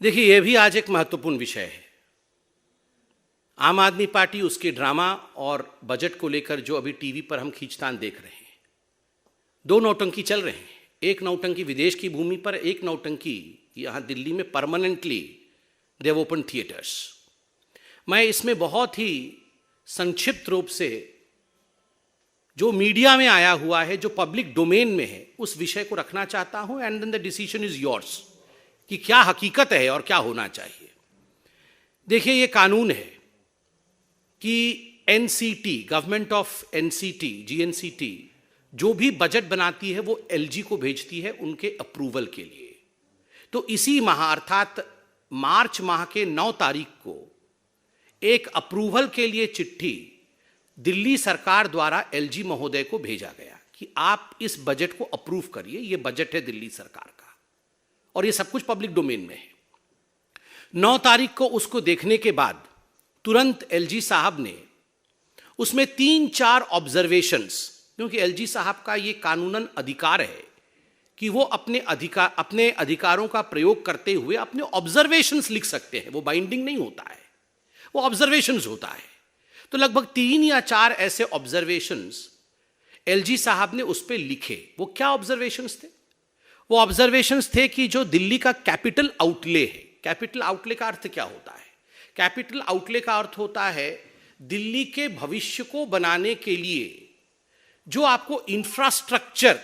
देखिए, यह भी आज एक महत्वपूर्ण विषय है। आम आदमी पार्टी उसके ड्रामा और बजट को लेकर जो अभी टीवी पर हम खींचतान देख रहे हैं, दो नौटंकी चल रहे हैं। एक नौटंकी विदेश की भूमि पर, एक नौटंकी यहाँ दिल्ली में परमानेंटली देव ओपन थिएटर्स। मैं इसमें बहुत ही संक्षिप्त रूप से जो मीडिया में आया हुआ है, जो पब्लिक डोमेन में है, उस विषय को रखना चाहता हूं and then the decision is yours कि क्या हकीकत है और क्या होना चाहिए। देखिए, ये कानून है कि NCT, government of NCT, GNCT, जो भी बजट बनाती है वो एलजी को भेजती है उनके अप्रूवल के लिए। तो इसी माह अर्थात मार्च माह के 9 तारीख को एक अप्रूवल के लिए चिट्ठी दिल्ली सरकार द्वारा एलजी महोदय को भेजा गया कि आप इस बजट को अप्रूव करिए। ये बजट है दिल्ली सरकार का और ये सब कुछ पब्लिक डोमेन में है। 9 तारीख को उसको देखने के बाद तुरंत एलजी साहब ने उसमें 3-4 ऑब्जर्वेशंस, क्योंकि एलजी साहब का ये कानूनन अधिकार है कि वो अपने अधिकारों का प्रयोग करते हुए अपने ऑब्जर्वेशंस लिख सकते हैं। वो बाइंडिंग नहीं होता है, वो ऑब्जर्वेशंस होता है। तो लगभग 3 या 4 ऐसे ऑब्जर्वेशंस एलजी साहब ने उस पर लिखे। वो क्या ऑब्जर्वेशंस थे? वो ऑब्जर्वेशंस थे कि जो दिल्ली का कैपिटल आउटले है, कैपिटल आउटले का अर्थ क्या होता है? कैपिटल आउटले का अर्थ होता है दिल्ली के भविष्य को बनाने के लिए जो आपको इंफ्रास्ट्रक्चर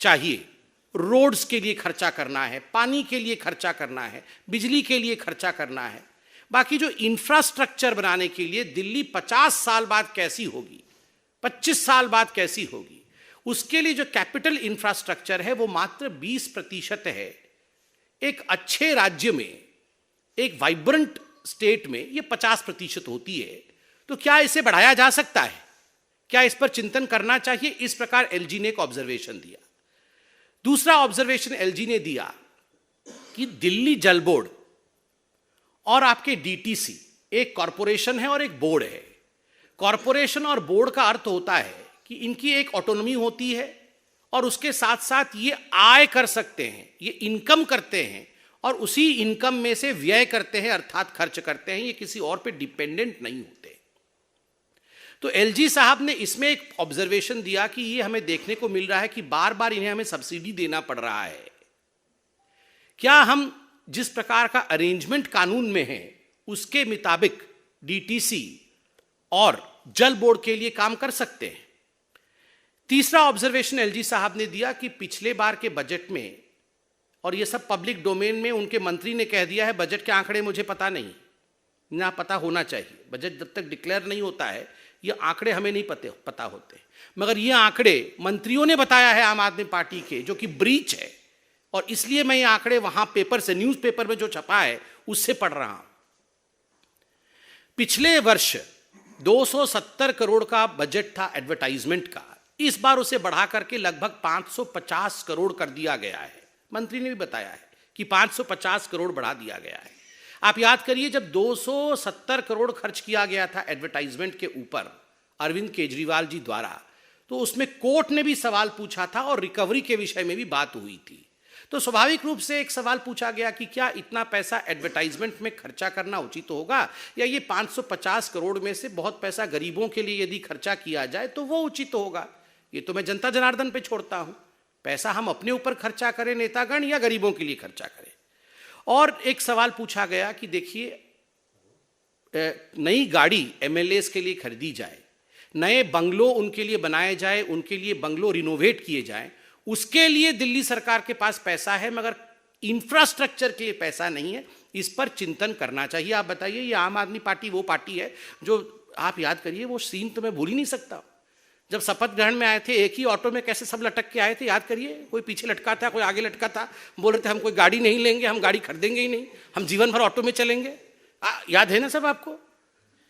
चाहिए, रोड्स के लिए खर्चा करना है, पानी के लिए खर्चा करना है, बिजली के लिए खर्चा करना है, बाकी जो इंफ्रास्ट्रक्चर बनाने के लिए दिल्ली 50 साल बाद कैसी होगी, 25 साल बाद कैसी होगी, उसके लिए जो कैपिटल इंफ्रास्ट्रक्चर है वो मात्र 20% है। एक अच्छे राज्य में, एक वाइब्रेंट स्टेट में ये 50% होती है। तो क्या इसे बढ़ाया जा सकता है? क्या इस पर चिंतन करना चाहिए? इस प्रकार एलजी ने एक ऑब्जर्वेशन दिया। दूसरा ऑब्जर्वेशन एलजी ने दिया कि दिल्ली जल बोर्ड और आपके डीटीसी एक कॉरपोरेशन है और एक बोर्ड है। कॉरपोरेशन और बोर्ड का अर्थ होता है कि इनकी एक ऑटोनॉमी होती है और उसके साथ साथ ये आय कर सकते हैं, ये इनकम करते हैं और उसी इनकम में से व्यय करते हैं अर्थात खर्च करते हैं। ये किसी और पे डिपेंडेंट नहीं होते। तो एलजी साहब ने इसमें एक ऑब्जर्वेशन दिया कि ये हमें देखने को मिल रहा है कि बार बार इन्हें हमें सब्सिडी देना पड़ रहा है। क्या हम जिस प्रकार का अरेंजमेंट कानून में है उसके मुताबिक डीटीसी और जल बोर्ड के लिए काम कर सकते हैं? तीसरा ऑब्जर्वेशन एलजी साहब ने दिया कि पिछले बार के बजट में, और ये सब पब्लिक डोमेन में, उनके मंत्री ने कह दिया है बजट के आंकड़े मुझे पता नहीं, ना पता होना चाहिए। बजट जब तक डिक्लेयर नहीं होता है ये आंकड़े हमें नहीं पता होते, मगर ये आंकड़े मंत्रियों ने बताया है आम आदमी पार्टी के, जो कि ब्रीच है। और इसलिए मैं ये आंकड़े वहां पेपर से, न्यूज़पेपर में जो छपा है उससे पढ़ रहा हूं। पिछले वर्ष 270 करोड़ का बजट था एडवर्टाइजमेंट का, इस बार उसे बढ़ा करके लगभग 550 करोड़ कर दिया गया है। मंत्री ने भी बताया है कि 550 करोड़ बढ़ा दिया गया है। आप याद करिए, जब 270 करोड़ खर्च किया गया था एडवर्टाइजमेंट के ऊपर अरविंद केजरीवाल जी द्वारा, तो उसमें कोर्ट ने भी सवाल पूछा था और रिकवरी के विषय में भी बात हुई थी। तो स्वाभाविक रूप से एक सवाल पूछा गया कि क्या इतना पैसा एडवर्टाइजमेंट में खर्चा करना उचित होगा, या ये 550 करोड़ में से बहुत पैसा गरीबों के लिए यदि खर्चा किया जाए तो वो उचित होगा। ये तो मैं जनता जनार्दन पे छोड़ता हूं, पैसा हम अपने ऊपर खर्चा करें नेतागण या गरीबों के लिए खर्चा करें। और एक सवाल पूछा गया कि देखिए, नई गाड़ी एमएलएस के लिए खरीदी जाए, नए बंगलो उनके लिए बनाए जाए, उनके लिए बंगलो रिनोवेट किए जाए, उसके लिए दिल्ली सरकार के पास पैसा है मगर इंफ्रास्ट्रक्चर के लिए पैसा नहीं है। इस पर चिंतन करना चाहिए। आप बताइए, ये आम आदमी पार्टी वो पार्टी है जो, आप याद करिए, वो सीन तो मैं भूल ही नहीं सकता। जब शपथ ग्रहण में आए थे, एक ही ऑटो में कैसे सब लटक के आए थे, याद करिए। कोई पीछे लटका था, कोई आगे लटका था। बोल रहे थे हम कोई गाड़ी नहीं लेंगे, हम गाड़ी खरीदेंगे ही नहीं, हम जीवन भर ऑटो में चलेंगे। याद है ना सब आपको?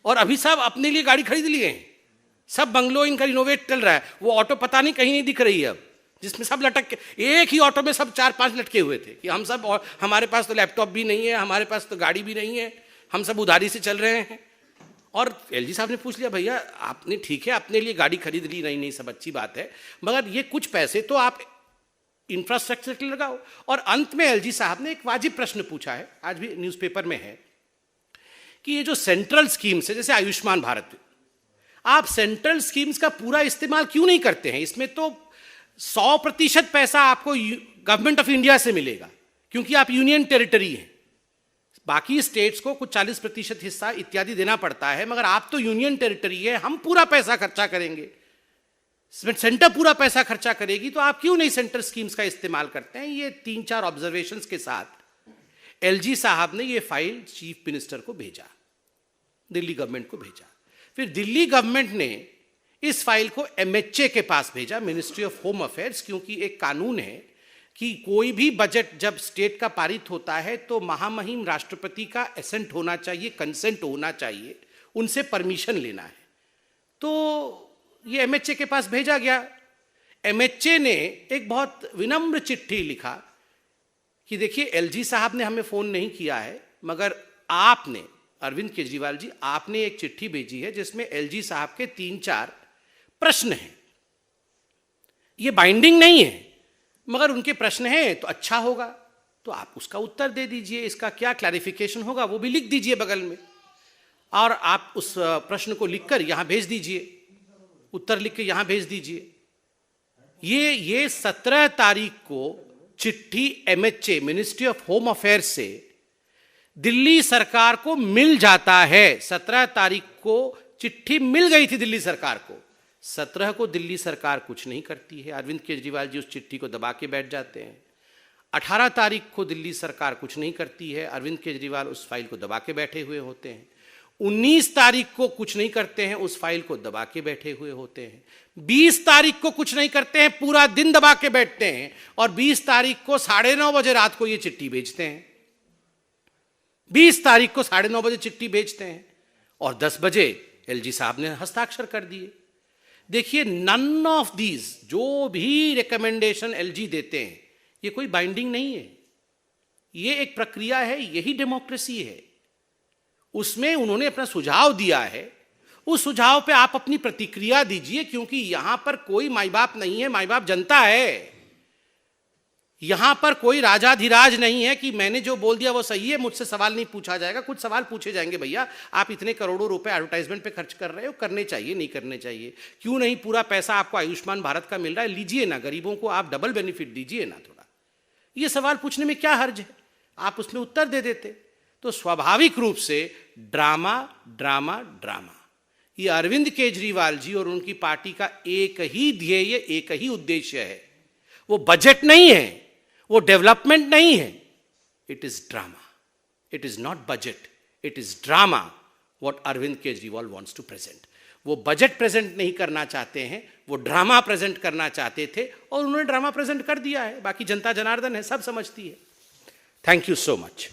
और अभी सब अपने लिए गाड़ी खरीद लिए हैं, सब बंगलो इनका रिनोवेट चल रहा है। वो ऑटो पता नहीं कहीं नहीं दिख रही है अब, जिसमें सब लटक के, एक ही ऑटो में सब 4-5 लटके हुए थे कि हम सब, हमारे पास तो लैपटॉप भी नहीं है, हमारे पास तो गाड़ी भी नहीं है, हम सब उधारी से चल रहे हैं। और एलजी साहब ने पूछ लिया, भैया आपने, ठीक है अपने लिए गाड़ी खरीद ली, नहीं सब अच्छी बात है, मगर ये कुछ पैसे तो आप इंफ्रास्ट्रक्चर के लिए लगाओ। और अंत में एलजी साहब ने एक वाजिब प्रश्न पूछा है, आज भी न्यूज़पेपर में है, कि ये जो सेंट्रल स्कीम्स है जैसे आयुष्मान भारत, आप सेंट्रल स्कीम्स का पूरा इस्तेमाल क्यों नहीं करते हैं? इसमें तो 100% पैसा आपको गवर्नमेंट ऑफ इंडिया से मिलेगा क्योंकि आप यूनियन टेरिटरी हैं। बाकी स्टेट्स को कुछ 40% हिस्सा इत्यादि देना पड़ता है, मगर आप तो यूनियन टेरिटरी है, हम पूरा पैसा खर्चा करेंगे, सेंटर पूरा पैसा खर्चा करेगी, तो आप क्यों नहीं सेंट्रल स्कीम्स का इस्तेमाल करते हैं? ये 3-4 ऑब्जर्वेशंस के साथ एलजी साहब ने ये फाइल चीफ मिनिस्टर को भेजा, दिल्ली गवर्नमेंट को भेजा। फिर दिल्ली गवर्नमेंट ने इस फाइल को एमएचए के पास भेजा, मिनिस्ट्री ऑफ होम अफेयर्स, क्योंकि एक कानून है कि कोई भी बजट जब स्टेट का पारित होता है तो महामहिम राष्ट्रपति का एसेंट होना चाहिए, कंसेंट होना चाहिए, उनसे परमिशन लेना है। तो ये एमएचए के पास भेजा गया। एमएचए ने एक बहुत विनम्र चिट्ठी लिखा कि देखिए एलजी साहब ने हमें फोन नहीं किया है, मगर आपने, अरविंद केजरीवाल जी, आपने एक चिट्ठी भेजी है जिसमें एलजी साहब के 3-4 प्रश्न हैं। ये बाइंडिंग नहीं है, मगर उनके प्रश्न हैं तो अच्छा होगा, तो आप उसका उत्तर दे दीजिए, इसका क्या क्लैरिफिकेशन होगा वो भी लिख दीजिए बगल में, और आप उस प्रश्न को लिखकर यहां भेज दीजिए, उत्तर लिख के यहां भेज दीजिए। ये 17 तारीख को चिट्ठी MHA, ministry of home affairs से दिल्ली सरकार को मिल जाता है। 17 तारीख को चिट्ठी मिल गई थी दिल्ली सरकार को, 17 को दिल्ली सरकार कुछ नहीं करती है, अरविंद केजरीवाल जी उस चिट्ठी को दबा के बैठ जाते हैं। 18 तारीख को दिल्ली सरकार कुछ नहीं करती है, अरविंद केजरीवाल उस फाइल को दबा के बैठे हुए होते हैं। 19 तारीख को कुछ नहीं करते हैं, उस फाइल को दबा के बैठे हुए होते हैं। 20 तारीख को कुछ नहीं करते हैं, पूरा दिन दबा के बैठते हैं, और 20 तारीख को 9:30 बजे रात को ये चिट्ठी भेजते हैं। 20 तारीख को 9:30 बजे चिट्ठी भेजते हैं और 10 बजे एलजी साहब ने हस्ताक्षर कर दिए। देखिए, नन ऑफ दीज, जो भी रिकमेंडेशन एलजी देते हैं, ये कोई बाइंडिंग नहीं है, ये एक प्रक्रिया है, यही डेमोक्रेसी है। उसमें उन्होंने अपना सुझाव दिया है, उस सुझाव पे आप अपनी प्रतिक्रिया दीजिए, क्योंकि यहां पर कोई माई बाप नहीं है, माई बाप जनता है। यहां पर कोई राजाधिराज नहीं है कि मैंने जो बोल दिया वो सही है, मुझसे सवाल नहीं पूछा जाएगा। कुछ सवाल पूछे जाएंगे, भैया आप इतने करोड़ों रुपए एडवर्टाइजमेंट पे खर्च कर रहे हो, करने चाहिए नहीं करने चाहिए, क्यों नहीं पूरा पैसा आपको आयुष्मान भारत का मिल रहा है, लीजिए ना, गरीबों को आप डबल बेनिफिट दीजिए ना थोड़ा। ये सवाल पूछने में क्या हर्ज है, आप उसमें उत्तर दे देते। तो स्वाभाविक रूप से ड्रामा ड्रामा ड्रामा, ये अरविंद केजरीवाल जी और उनकी पार्टी का एक ही ध्येय, एक ही उद्देश्य है। वो बजट नहीं है, वो डेवलपमेंट नहीं है, it is drama, it is not budget, it is drama what Arvind Kejriwal wants to present. वो बजट प्रेजेंट नहीं करना चाहते हैं, वो ड्रामा प्रेजेंट करना चाहते थे और उन्होंने ड्रामा प्रेजेंट कर दिया है। बाकी जनता जनार्दन है, सब समझती है। Thank you so much.